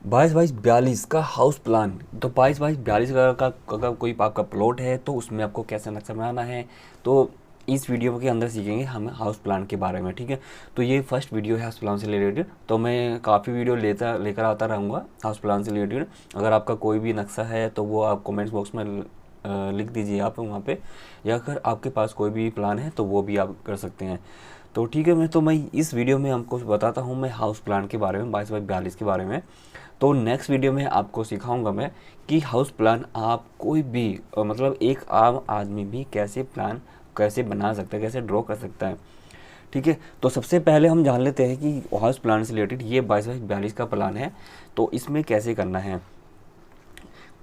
22 का house plan. तो 22 का अगर कोई आपका प्लॉट है तो उसमें आपको कैसा नक्शा बनाना है, तो इस वीडियो के अंदर सीखेंगे हम हाउस प्लान के बारे में। ठीक है, तो ये फर्स्ट वीडियो है हाउस प्लान से रिलेटेड। तो मैं काफ़ी वीडियो लेकर आता रहूँगा हाउस प्लान से रिलेटेड। अगर आपका कोई भी नक्शा है तो वो आप कमेंट्स बॉक्स में लिख दीजिए आप वहाँ पे, या अगर आपके पास कोई भी प्लान है तो वो भी आप कर सकते हैं। तो ठीक है, मैं इस वीडियो में आपको बताता हूँ मैं हाउस प्लान के बारे में, 22 के बारे में। तो नेक्स्ट वीडियो में आपको सिखाऊंगा मैं कि हाउस प्लान आप कोई भी मतलब एक आम आदमी भी कैसे बना सकता है, कैसे ड्रॉ कर सकता है। ठीक है, तो सबसे पहले हम जान लेते हैं कि हाउस प्लान से रिलेटेड ये 22 का प्लान है, तो इसमें कैसे करना है।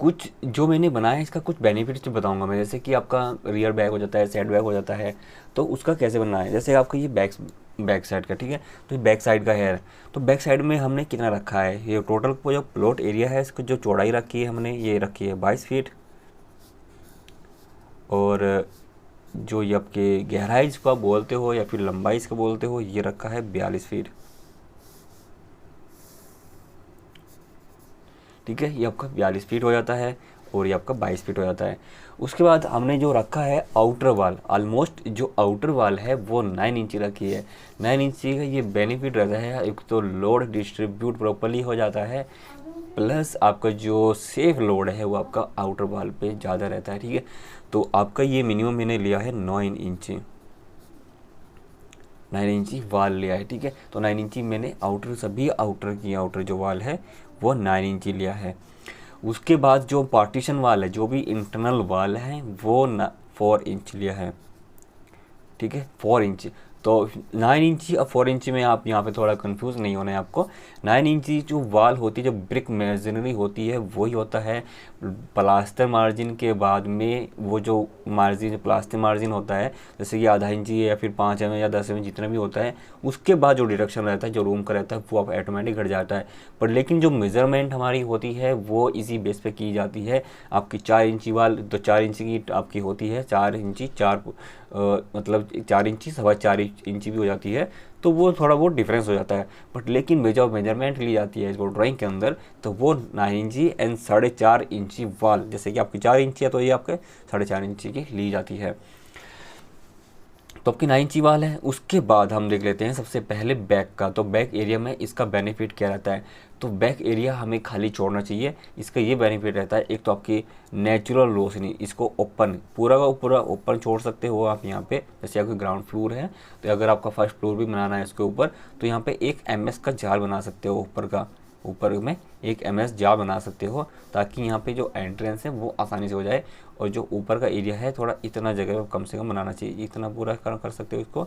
कुछ जो मैंने बनाया है इसका कुछ बेनिफिट्स बताऊंगा मैं, जैसे कि आपका रियर बैक हो जाता है, साइड बैक हो जाता है, तो उसका कैसे बनना है। जैसे आपका ये बैक साइड का, ठीक है, तो ये बैक साइड का है। तो बैक साइड में हमने कितना रखा है, ये टोटल जो प्लॉट एरिया है इसको जो चौड़ाई रखी है हमने, ये रखी है 22 फीट। और जो ये आपके गहराई इसको आप बोलते हो या फिर लंबाई इसको बोलते हो, ये रखा है 42 फीट। ठीक है, ये आपका 42 फीट हो जाता है और ये आपका 22 फीट हो जाता है। उसके बाद हमने जो रखा है आउटर वाल, ऑलमोस्ट जो आउटर वाल है वो 9 इंची रखी है। 9 इंची का ये बेनिफिट रहता है, एक तो लोड डिस्ट्रीब्यूट प्रॉपरली हो जाता है, प्लस आपका जो सेफ लोड है वो आपका आउटर वाल पे ज़्यादा रहता है। ठीक है, तो आपका ये मिनिमम मैंने लिया है 9 इंची, 9 इंची वाल लिया है। ठीक है, तो 9 इंची मैंने आउटर जो वाल है वो 9 इंची लिया है। उसके बाद जो पार्टीशन वाल है, जो भी इंटरनल वाल है, वो 4 इंच लिया है। ठीक है, 4 इंच। तो 9 इंची और 4 इंची में आप यहाँ पे थोड़ा कंफ्यूज नहीं होना है आपको। 9 इंची जो वाल होती है, जो ब्रिक मेजनरी होती है, वही होता है प्लास्टर मार्जिन के बाद में। वो जो मार्जिन, प्लास्टर मार्जिन होता है, जैसे कि आधा इंची या फिर 5 mm या 10 mm जितना भी होता है, उसके बाद जो डिडक्शन रहता है, जो रूम का रहता है, वो आप ऑटोमेटिक घट जाता है। पर लेकिन जो मेज़रमेंट हमारी होती है वो इसी बेस पे की जाती है। आपकी 4 इंची वाल, तो 4 इंची की आपकी होती है, 4 इंची मतलब 4 इंची 4.25 इंची भी हो जाती है, तो वो थोड़ा बहुत डिफरेंस हो जाता है। बट लेकिन जब मेजरमेंट ली जाती है इसको ड्राइंग के अंदर, तो वो 9 इंची एंड 4.5 इंची वाल, जैसे कि आपकी 4 इंची है तो ये आपके 4.5 इंची की ली जाती है। तो आपकी 9 इंची वाल है। उसके बाद हम देख लेते हैं सबसे पहले बैक का। तो बैक एरिया में इसका बेनिफिट क्या रहता है, तो बैक एरिया हमें खाली छोड़ना चाहिए। इसका ये बेनिफिट रहता है, एक तो आपकी नेचुरल रोशनी, इसको ओपन पूरा का पूरा ओपन छोड़ सकते हो आप यहाँ पे। जैसे आपके ग्राउंड फ्लोर है, तो अगर आपका फर्स्ट फ्लोर भी बनाना है इसके ऊपर, तो यहाँ पे एक MS का जाल बना सकते हो ऊपर में एक MS जाल बना सकते हो, ताकि यहाँ पे जो एंट्रेंस है वो आसानी से हो जाए। और जो ऊपर का एरिया है थोड़ा इतना जगह कम से कम बनाना चाहिए, इतना पूरा कर सकते हो इसको।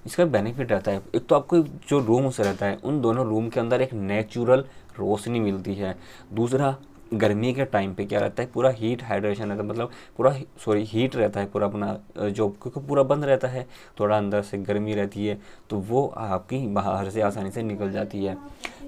इसका बेनिफिट रहता है, एक तो आपको जो रूम्स रहता है उन दोनों रूम के अंदर एक नेचुरल रोशनी मिलती है। दूसरा, गर्मी के टाइम पे क्या रहता है, पूरा हीट हाइड्रेशन रहता है, मतलब पूरा हीट रहता है पूरा अपना, जो क्योंकि पूरा बंद रहता है, थोड़ा अंदर से गर्मी रहती है, तो वो आपकी बाहर से आसानी से निकल जाती है।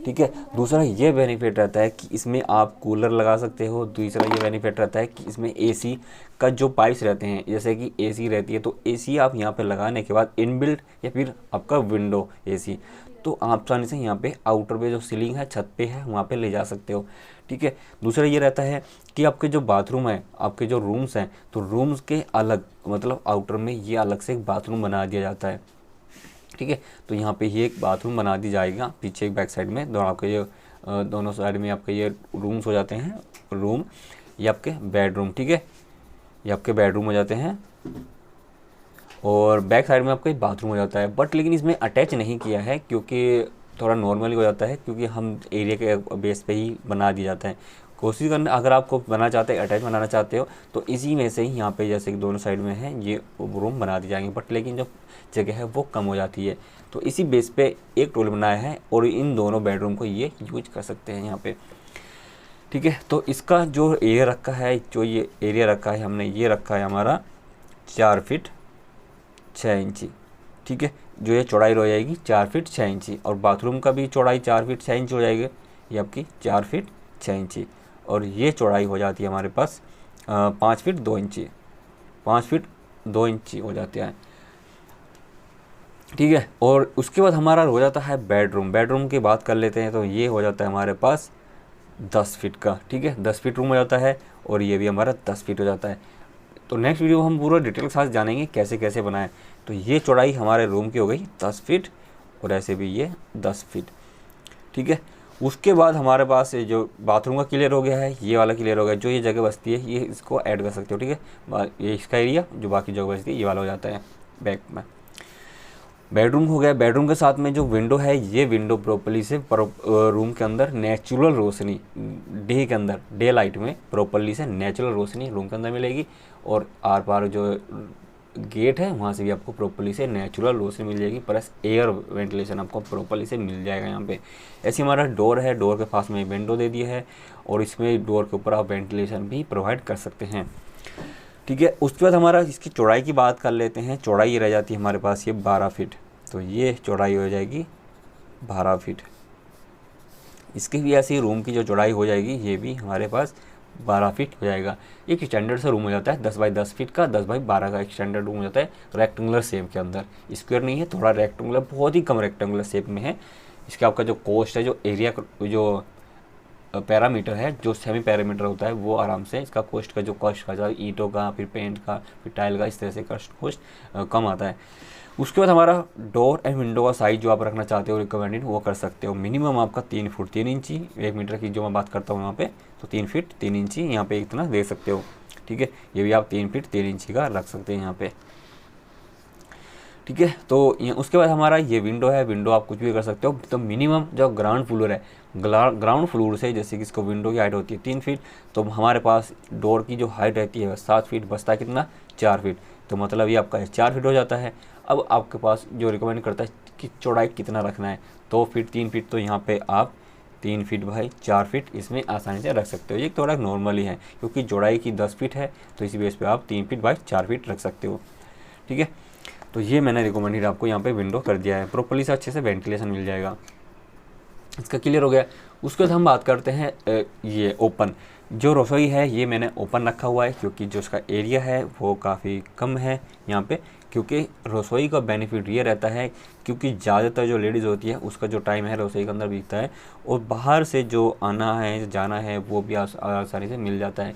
ठीक है, दूसरा ये बेनिफिट रहता है कि इसमें आप कूलर लगा सकते हो। दूसरा ये बेनिफिट रहता है कि इसमें AC का जो पाइप्स रहते हैं, जैसे कि AC रहती है, तो AC आप यहाँ पे लगाने के बाद इनबिल्ट या फिर आपका विंडो AC, तो आप आसानी से यहाँ पे आउटर पे जो सीलिंग है, छत पे है, वहाँ पे ले जा सकते हो। ठीक है, दूसरा ये रहता है कि आपके जो बाथरूम है, आपके जो रूम्स हैं, तो रूम्स के अलग, मतलब आउटर में ये अलग से एक बाथरूम बना दिया जाता है। ठीक है, तो यहाँ पे ये एक बाथरूम बना दी जाएगा पीछे एक बैक साइड में, दोनों आपके ये दोनों साइड में आपके ये रूम्स हो जाते हैं। रूम, ये आपके बेडरूम, ठीक है, ये आपके बेडरूम हो जाते हैं, और बैक साइड में आपका बाथरूम हो जाता है। बट लेकिन इसमें अटैच नहीं किया है, क्योंकि थोड़ा नॉर्मली हो जाता है, क्योंकि हम एरिया के बेस पे ही बना दिया जाता है। कोशिश करना, अगर आपको बनाना चाहते हैं, अटैच बनाना चाहते हो, तो इसी में से ही यहाँ पे जैसे कि दोनों साइड में है ये रूम बना दी जाएंगे। बट लेकिन जो जगह है वो कम हो जाती है, तो इसी बेस पे एक टूल बनाया है और इन दोनों बेडरूम को ये यूज कर सकते हैं यहाँ पे। ठीक है, तो इसका जो एरिया रखा है, जो ये एरिया रखा है हमने, ये रखा है हमारा 4 फीट 6 इंची। ठीक है, जो ये चौड़ाई हो जाएगी 4 फीट 6 इंची, और बाथरूम का भी चौड़ाई 4 फीट 6 इंची हो जाएगी, ये आपकी 4 फीट 6 इंची। और ये चौड़ाई हो जाती है हमारे पास 5 फीट 2 इंची, 5 फीट 2 इंची हो जाते हैं। ठीक है, और उसके बाद हमारा हो जाता है बेडरूम। बेडरूम की बात कर लेते हैं, तो ये हो जाता है हमारे पास 10 फीट का, ठीक है, 10 फीट रूम हो जाता है, और ये भी हमारा 10 फीट हो जाता है। तो नेक्स्ट वीडियो हम पूरा डिटेल के साथ जानेंगे कैसे कैसे बनाएं। तो ये चौड़ाई हमारे रूम की हो गई 10 फीट, और ऐसे भी ये 10 फीट, ठीक है। उसके बाद हमारे पास ये जो बाथरूम का क्लियर हो गया है, ये वाला क्लियर हो गया, जो ये जगह बचती है ये इसको ऐड कर सकते हो, ठीक है। ये इसका एरिया, जो बाकी जगह बचती है ये वाला हो जाता है बैक में। बेडरूम हो गया, बेडरूम के साथ में जो विंडो है, ये विंडो प्रॉपर्ली से रूम के अंदर नेचुरल रोशनी, डे के अंदर, डे लाइट में प्रॉपर्ली से नेचुरल रोशनी रूम के अंदर मिलेगी, और आर पार जो गेट है वहाँ से भी आपको प्रॉपर्ली से नेचुरल रोशनी मिल जाएगी, प्लस एयर वेंटिलेशन आपको प्रॉपर्ली से मिल जाएगा यहाँ पे। ऐसे हमारा डोर है, डोर के पास में विंडो दे दिया है, और इसमें डोर के ऊपर आप वेंटिलेशन भी प्रोवाइड कर सकते हैं, ठीक है। उसके बाद हमारा इसकी चौड़ाई की बात कर लेते हैं। चौड़ाई रह जाती है हमारे पास ये 12 फीट, तो ये चौड़ाई हो जाएगी 12 फीट। इसकी भी ऐसी रूम की जो चौड़ाई हो जाएगी, ये भी हमारे पास 12 फीट हो जाएगा। एक स्टैंडर्ड सा रूम हो जाता है 10 बाई 10 फीट का, 10 बाई 12 का एक स्टैंडर्ड रूम हो जाता है रेक्टेंगुलर शेप के अंदर। स्क्वायर नहीं है, थोड़ा रेक्टेंगुलर, बहुत ही कम रेक्टेंगुलर शेप में है। इसका आपका जो कॉस्ट है, जो एरिया, जो पैरामीटर है, जो सेमी पैरामीटर होता है, वो आराम से इसका कॉस्ट का जो कॉस्ट का, ईंटों का, फिर पेंट का, फिर टाइल का, इस तरह से कॉस्ट कम आता है। उसके बाद हमारा डोर एंड विंडो का साइज जो आप रखना चाहते हो रिकमेंडेड, वो कर सकते हो। मिनिमम आपका 3 फुट 3 इंची, 1 मीटर की जो मैं बात करता हूँ यहाँ पे, तो 3 फीट 3 इंची यहाँ पे इतना दे सकते हो, ठीक है। ये भी आप 3 फीट 3 इंची का रख सकते हैं यहाँ पे, ठीक है। तो उसके बाद हमारा ये विंडो है, विंडो आप कुछ भी कर सकते हो। तो मिनिमम जो ग्राउंड फ्लोर है, ग्राउंड फ्लोर से जैसे कि इसको विंडो की हाइट होती है 3 फीट, तो हमारे पास डोर की जो हाइट रहती है 7 फीट, बचता है कितना 4 फीट, तो मतलब ये आपका 4 फीट हो जाता है। अब आपके पास जो रिकमेंड करता है कि चौड़ाई कितना रखना है, 2 फीट 3 फीट, तो यहाँ पे आप 3 फीट बाई 4 फीट इसमें आसानी से रख सकते हो। ये थोड़ा नॉर्मल ही है, क्योंकि चौड़ाई की 10 फीट है, तो इसी बेस पे आप 3 फीट बाई 4 फीट रख सकते हो, ठीक है। तो ये मैंने रिकमेंडेड आपको यहाँ पे विंडो कर दिया है, प्रॉपर्ली से अच्छे से वेंटिलेशन मिल जाएगा। इसका क्लियर हो गया। उसके बाद हम बात करते हैं ये ओपन जो रसोई है, ये मैंने ओपन रखा हुआ है, क्योंकि जो उसका एरिया है वो काफ़ी कम है यहाँ पे। क्योंकि रसोई का बेनिफिट ये रहता है, क्योंकि ज़्यादातर जो लेडीज़ होती है उसका जो टाइम है रसोई के अंदर बीतता है, और बाहर से जो आना है जाना है वो भी आसानी से मिल जाता है।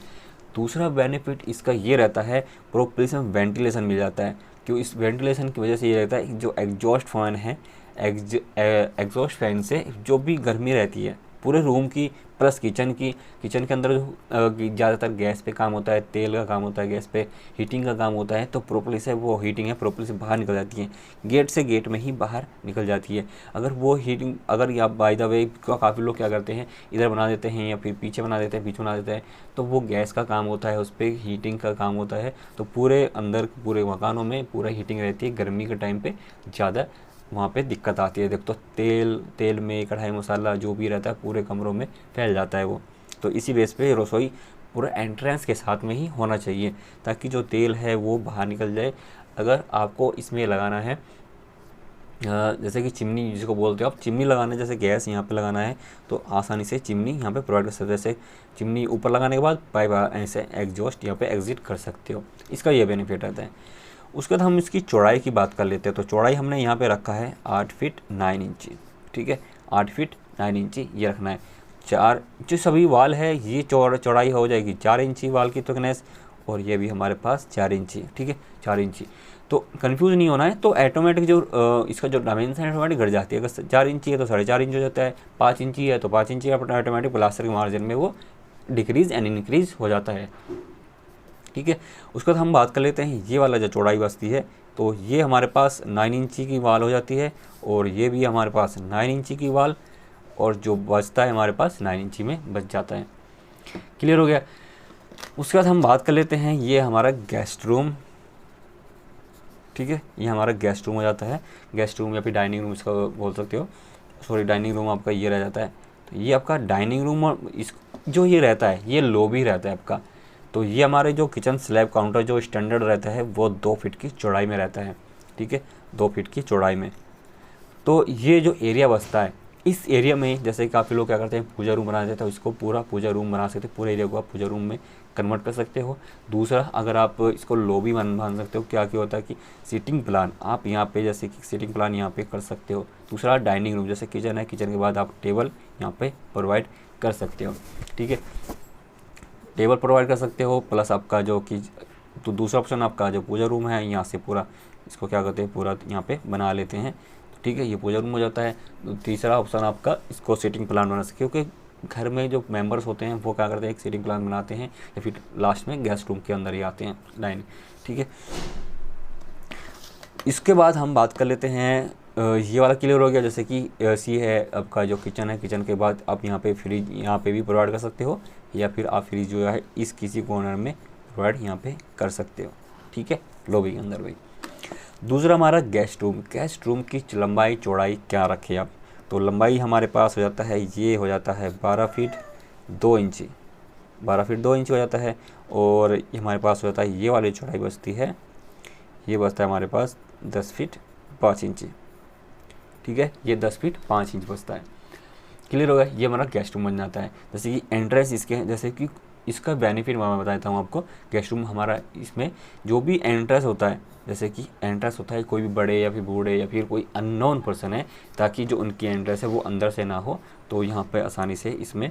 दूसरा बेनिफिट इसका ये रहता है, प्रॉपर्ली से वेंटिलेशन मिल जाता है। क्यों? इस वेंटिलेशन की वजह से ये रहता है, जो एग्जॉस्ट फैन है, एग्जॉस्ट फैन से जो भी गर्मी रहती है पूरे रूम की, प्लस किचन के अंदर जो ज़्यादातर गैस पे काम होता है, तेल का काम होता है, गैस पे हीटिंग का काम होता है, तो प्रॉपर्ली से वो हीटिंग है प्रॉपर्ली से बाहर निकल जाती है, गेट से गेट में ही बाहर निकल जाती है। अगर वो हीटिंग, अगर आप बाय द वे, काफ़ी लोग क्या करते हैं, इधर बना देते हैं या फिर पीछे बना देते हैं, बीच बना देते हैं, तो वो गैस का काम होता है, उस पर हीटिंग का काम होता है, तो पूरे अंदर पूरे मकानों में पूरा हीटिंग रहती है। गर्मी के टाइम पर ज़्यादा वहाँ पे दिक्कत आती है। देख तो तेल में कढ़ाई मसाला जो भी रहता है पूरे कमरों में फैल जाता है वो। तो इसी बेस पे रसोई पूरा एंट्रेंस के साथ में ही होना चाहिए, ताकि जो तेल है वो बाहर निकल जाए। अगर आपको इसमें लगाना है जैसे कि चिमनी जिसको बोलते हो आप, चिमनी लगाना है, जैसे गैस यहाँ पे लगाना है, तो आसानी से चिमनी यहाँ पे प्रोवाइड कर सकते हो। जैसे चिमनी ऊपर लगाने के बाद पाइप ऐसे एग्जॉस्ट यहाँ पे एग्जिट कर सकते हो, इसका ये बेनिफिट रहता है। उसके बाद हम इसकी चौड़ाई की बात कर लेते हैं। तो चौड़ाई हमने यहाँ पे रखा है 8 फीट 9 इंची, ठीक है, 8 फीट 9 इंची ये रखना है। 4 जो सभी वाल है ये चौड़ाई हो जाएगी 4 इंची वाल की थिकनेस, और ये भी हमारे पास 4 इंची, ठीक है, 4 इंची। तो कंफ्यूज नहीं होना है, तो ऑटोमेटिक जो इसका जो डायमेंशन है ऑटोमेटिक घट जाती है। अगर 4 इंची है तो 4.5 इंच हो जाता है, 5 इंची है तो 5 इंची, ऑटोमेटिक प्लास्टर के मार्जिन में वो डिक्रीज़ एंड इंक्रीज़ हो जाता है, ठीक है। उसके बाद हम बात कर लेते हैं ये वाला जो चौड़ाई बचती है, तो ये हमारे पास 9 इंची की वाल हो जाती है, और ये भी हमारे पास 9 इंची की वाल, और जो बचता है हमारे पास 9 इंची में बच जाता है। क्लियर हो गया। उसके बाद हम बात कर लेते हैं ये हमारा गेस्ट रूम, ठीक है, ये हमारा गेस्ट रूम हो जाता है। गेस्ट रूम या फिर डाइनिंग रूम इसका बोल सकते हो, सॉरी डाइनिंग रूम आपका ये रह जाता है। तो ये आपका डाइनिंग रूम, और इस जो ये रहता है ये लॉबी रहता है आपका। तो ये हमारे जो किचन स्लैब काउंटर जो स्टैंडर्ड रहता है वो 2 फीट की चौड़ाई में रहता है, ठीक है, 2 फीट की चौड़ाई में। तो ये जो एरिया बचता है, इस एरिया में जैसे काफ़ी लोग क्या करते हैं, पूजा रूम बना देते हैं, तो इसको पूरा पूजा रूम बना सकते हैं, पूरे एरिया को आप पूजा रूम में कन्वर्ट कर सकते हो। दूसरा, अगर आप इसको लॉबी मान सकते हो, क्या होता है कि सीटिंग प्लान आप यहाँ पे, जैसे कि सीटिंग प्लान यहाँ पे कर सकते हो। दूसरा, डाइनिंग रूम, जैसे किचन है, किचन के बाद आप टेबल यहाँ पे प्रोवाइड कर सकते हो। ठीक है, टेबल प्रोवाइड कर सकते हो, प्लस आपका जो कि तो दूसरा ऑप्शन आपका जो पूजा रूम है, यहाँ से पूरा इसको क्या करते हैं, पूरा यहाँ पे बना लेते हैं। ठीक है, ये पूजा रूम हो जाता है। तो तीसरा ऑप्शन आपका इसको सीटिंग प्लान बना सकते, क्योंकि घर में जो मेंबर्स होते हैं वो क्या करते हैं, एक सीटिंग प्लान बनाते हैं या फिर लास्ट में गेस्ट रूम के अंदर ही आते हैं लाइन। ठीक है, इसके बाद हम बात कर लेते हैं, ये वाला क्लियर हो गया। जैसे कि सी है आपका जो किचन है, किचन के बाद आप यहाँ पे फ्रिज यहाँ पे भी प्रोवाइड कर सकते हो, या फिर आप फ्रिज जो है इस किसी कॉर्नर में प्रोवाइड यहाँ पे कर सकते हो। ठीक है, लॉबी के अंदर भाई। दूसरा हमारा गेस्ट रूम। गेस्ट रूम की लंबाई चौड़ाई क्या रखें आप, तो लंबाई हमारे पास हो जाता है, ये हो जाता है 12 फीट 2 इंची, 12 फीट 2 इंच हो जाता है। और ये हमारे पास हो जाता है, ये वाली चौड़ाई बचती है, ये बचता है हमारे पास 10 फीट 5 इंची। ठीक है, ये 10 फीट 5 इंच बचता है। क्लियर होगा, ये हमारा गेस्ट रूम बन जाता है। जैसे कि एंट्रेंस इसके, जैसे कि इसका बेनिफिट मैं बताता हूँ आपको। गेस्ट रूम हमारा, इसमें जो भी एंट्रेंस होता है, जैसे कि एंट्रेंस होता है कोई भी बड़े या फिर बूढ़े या फिर कोई अननोन पर्सन है, ताकि जो उनकी एंट्रेंस है वो अंदर से ना हो, तो यहाँ पे आसानी से इसमें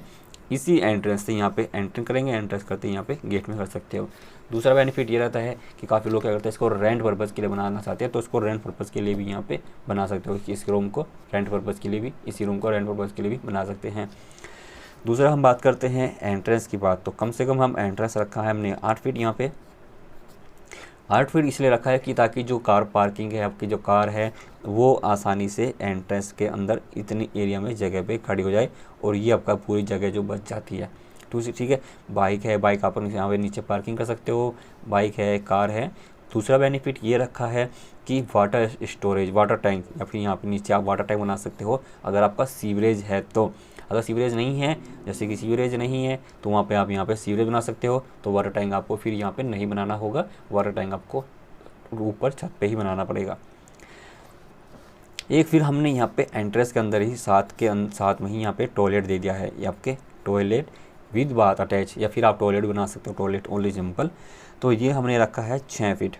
इसी एंट्रेंस से यहाँ पे एंट्री करेंगे, एंट्रेंस करते यहाँ पे गेट में कर सकते हो। दूसरा बेनिफिट ये रहता है कि काफ़ी लोग क्या करते हैं, इसको रेंट पर्पज़ के लिए बनाना चाहते हैं, तो इसको रेंट पर्पज़ के लिए भी यहाँ पे बना सकते हो कि इस रूम को रेंट पर्पज़ के लिए भी, इसी रूम को रेंट पर्पज़ के लिए भी बना सकते हैं। दूसरा हम बात करते हैं एंट्रेंस की बात, तो कम से कम हम एंट्रेंस रखा है हमने 8 फीट। यहाँ पे 8 फीट इसलिए रखा है कि ताकि जो कार पार्किंग है, आपकी जो कार है वो आसानी से एंट्रेंस के अंदर इतनी एरिया में जगह पे खड़ी हो जाए, और ये आपका पूरी जगह जो बच जाती है। ठीक है, बाइक है, बाइक आप यहाँ पे नीचे पार्किंग कर सकते हो, बाइक है, कार है। दूसरा बेनिफिट ये रखा है कि वाटर स्टोरेज, वाटर टैंक, या फिर यहाँ पे नीचे आप वाटर टैंक बना सकते हो अगर आपका सीवरेज है तो। अगर सीवरेज नहीं है, जैसे कि सीवरेज नहीं है, तो वहाँ पे आप यहाँ पे सीवरेज बना सकते हो, तो वाटर टैंक आपको फिर यहाँ पे नहीं बनाना होगा, वाटर टैंक आपको ऊपर छत पे ही बनाना पड़ेगा। एक फिर हमने यहाँ पे एंट्रेंस के अंदर ही साथ में ही यहाँ पे टॉयलेट दे दिया है, ये आपके टॉयलेट विद बाथ अटैच, या फिर आप टॉयलेट बना सकते हो, टॉयलेट ओनली सिंपल। तो ये हमने रखा है 6 फीट,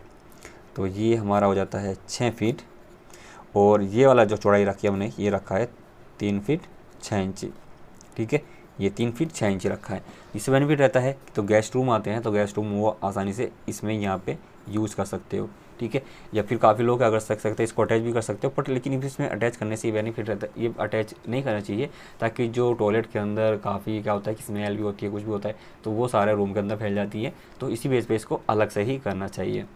तो ये हमारा हो जाता है 6 फीट। और ये वाला जो चौड़ाई रखी है हमने, ये रखा है 3 फीट 6 इंची। ठीक है, ये 3 फीट 6 इंची रखा है। इससे बेनिफिट रहता है तो गेस्ट रूम आते हैं, तो गेस्ट रूम वो आसानी से इसमें यहाँ पे यूज़ कर सकते हो। ठीक है, या फिर काफ़ी लोग क्या कर सकते हैं, इसको अटैच भी कर सकते हो, बट लेकिन इसमें अटैच करने से ये बेनिफिट रहता है, ये अटैच नहीं करना चाहिए, ताकि जो टॉयलेट के अंदर काफ़ी क्या होता है कि स्मेल भी होती है, कुछ भी होता है, तो वो सारे रूम के अंदर फैल जाती है, तो इसी बेस पे इसको अलग से ही करना चाहिए।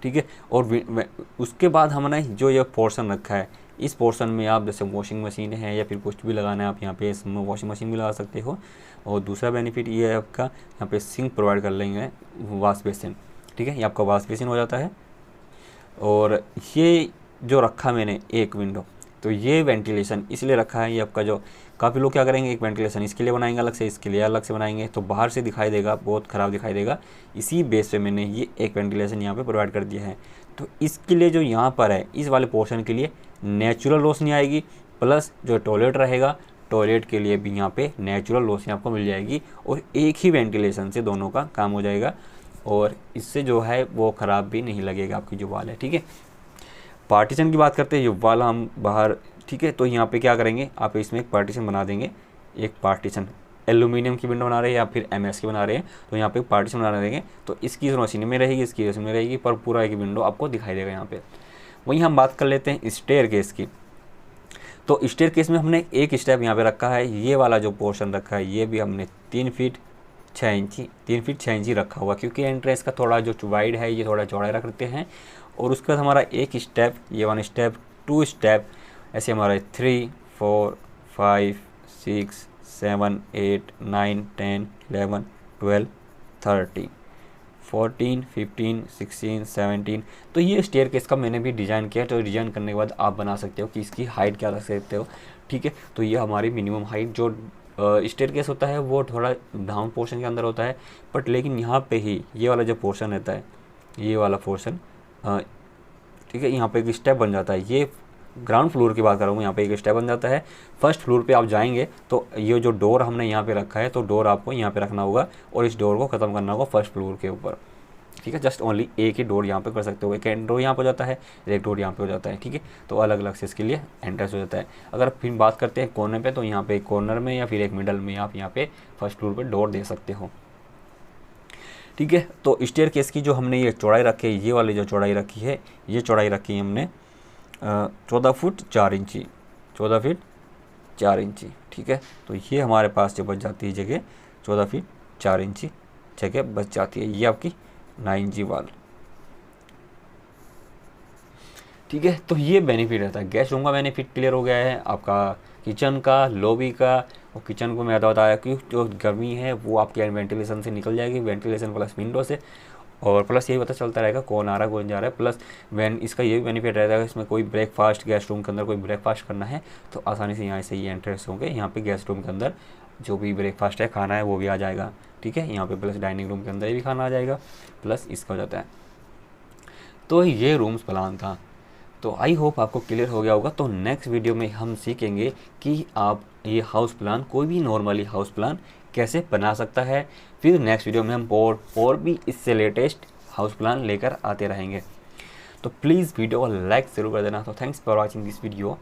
ठीक है, और उसके बाद हमने जो ये पोर्शन रखा है, इस पोर्शन में आप जैसे वॉशिंग मशीन है या फिर कुछ भी लगाना है, आप यहाँ पे इसमें वॉशिंग मशीन भी लगा सकते हो। और दूसरा बेनिफिट ये है आपका, यहाँ पे सिंक प्रोवाइड कर लेंगे, वॉश बेसिन। ठीक है, ये आपका वॉश बेसिन हो जाता है। और ये जो रखा मैंने एक विंडो, तो ये वेंटिलेशन इसलिए रखा है, ये आपका जो काफ़ी लोग क्या करेंगे, एक वेंटिलेशन इसके लिए बनाएंगे अलग से, इसके लिए अलग से बनाएंगे, तो बाहर से दिखाई देगा, बहुत ख़राब दिखाई देगा। इसी बेस पे मैंने ये एक वेंटिलेशन यहाँ पे प्रोवाइड कर दिया है। तो इसके लिए जो यहाँ पर है, इस वाले पोर्शन के लिए नेचुरल रोशनी आएगी, प्लस जो टॉयलेट रहेगा, टॉयलेट के लिए भी यहाँ पे नेचुरल रोशनी आपको मिल जाएगी, और एक ही वेंटिलेशन से दोनों का काम हो जाएगा, और इससे जो है वो ख़राब भी नहीं लगेगा आपकी जो वाल है। ठीक है, पार्टीशन की बात करते हैं, ये वाल हम बाहर, ठीक है, तो यहाँ पे क्या करेंगे, आप इसमें एक पार्टीशन बना देंगे। एक पार्टीशन एल्यूमिनियम की विंडो बना रहे हैं या फिर एमएस की बना रहे हैं, तो यहाँ पे पार्टीशन बना देंगे, तो इसकी रोशनी में रहेगी, इसकी रोशनी में रहेगी, पर पूरा एक विंडो आपको दिखाई देगा यहाँ पे। वहीं हम बात कर लेते हैं स्टेयरकेस की। तो स्टेयरकेस में हमने एक स्टेप यहाँ पे रखा है, ये वाला जो पोर्शन रखा है, ये भी हमने 3 फीट 6 इंची रखा हुआ, क्योंकि एंट्रेंस का थोड़ा जो वाइड है, ये थोड़ा चौड़ा रखते हैं। और उसके बाद हमारा एक स्टेप, ये 1 स्टेप 2 स्टेप, ऐसे हमारा 3 4 5 6 7 8 9 10 11 12 13 14 15 16 17। तो ये स्टेयरकेस का मैंने भी डिज़ाइन किया, तो डिज़ाइन करने के बाद आप बना सकते हो कि इसकी हाइट क्या रख सकते हो। ठीक है, तो ये हमारी मिनिमम हाइट जो स्टेयरकेस होता है वो थोड़ा डाउन पोर्शन के अंदर होता है, बट लेकिन यहाँ पे ही ये वाला जो पोर्शन रहता है, ये वाला पोर्शन, ठीक है, यहाँ पे एक स्टेप बन जाता है। ये ग्राउंड फ्लोर की बात कर रहा हूँ, यहाँ पे एक स्टेप बन जाता है। फर्स्ट फ्लोर पे आप जाएंगे तो ये जो डोर हमने यहाँ पे रखा है, तो डोर आपको यहाँ पे रखना होगा, और इस डोर को ख़त्म करना होगा फर्स्ट फ्लोर के ऊपर। ठीक है, जस्ट ओनली एक ही डोर यहाँ पे कर सकते हो, एक डोर यहाँ पे हो जाता है, एक डोर यहाँ पे हो जाता है। ठीक है, तो अलग अलग से इसके लिए एंट्रेंस हो जाता है। अगर फिर बात करते हैं कॉर्नर पे, तो यहाँ पे एक कॉर्नर में या फिर एक मिडल में आप यहाँ पे फर्स्ट फ्लोर पे डोर दे सकते हो। ठीक है, तो स्टेयर केस की जो हमने ये चौड़ाई रखी है, ये वाली जो चौड़ाई रखी है, ये चौड़ाई रखी है हमने 14 फुट 4 इंची, 14 फीट 4 इंची। ठीक है, तो ये हमारे पास जो बच जाती है जगह 14 फीट 4 इंची जगह बच जाती है। ये आपकी 9 इंची वाल। ठीक है, तो ये बेनिफिट रहता है। गेस्ट रूम का बेनिफिट क्लियर हो गया है, आपका किचन का, लॉबी का। और किचन को मैं बताया कि जो गर्मी है वो आपके वेंटिलेशन से निकल जाएगी, वेंटिलेशन प्लस विंडो से, और प्लस यही पता चलता रहेगा कौन आ रहा है कौन जा रहा है। प्लस इसका ये भी बेनिफिट रहता है, इसमें कोई ब्रेकफास्ट, गेस्ट रूम के अंदर कोई ब्रेकफास्ट करना है तो आसानी से यहाँ से ये एंट्रेंस होंगे, यहाँ पे गेस्ट रूम के अंदर जो भी ब्रेकफास्ट है, खाना है, वो भी आ जाएगा। ठीक है, यहाँ पे प्लस डाइनिंग रूम के अंदर भी खाना आ जाएगा, प्लस इसका हो जाता है। तो ये रूम्स प्लान था। तो आई होप आपको क्लियर हो गया होगा। तो नेक्स्ट वीडियो में हम सीखेंगे कि आप ये हाउस प्लान, कोई भी नॉर्मली हाउस प्लान कैसे बना सकता है। फिर नेक्स्ट वीडियो में हम और भी इससे लेटेस्ट हाउस प्लान लेकर आते रहेंगे। तो प्लीज़ वीडियो को लाइक ज़रूर कर देना। तो thanks for watching this video.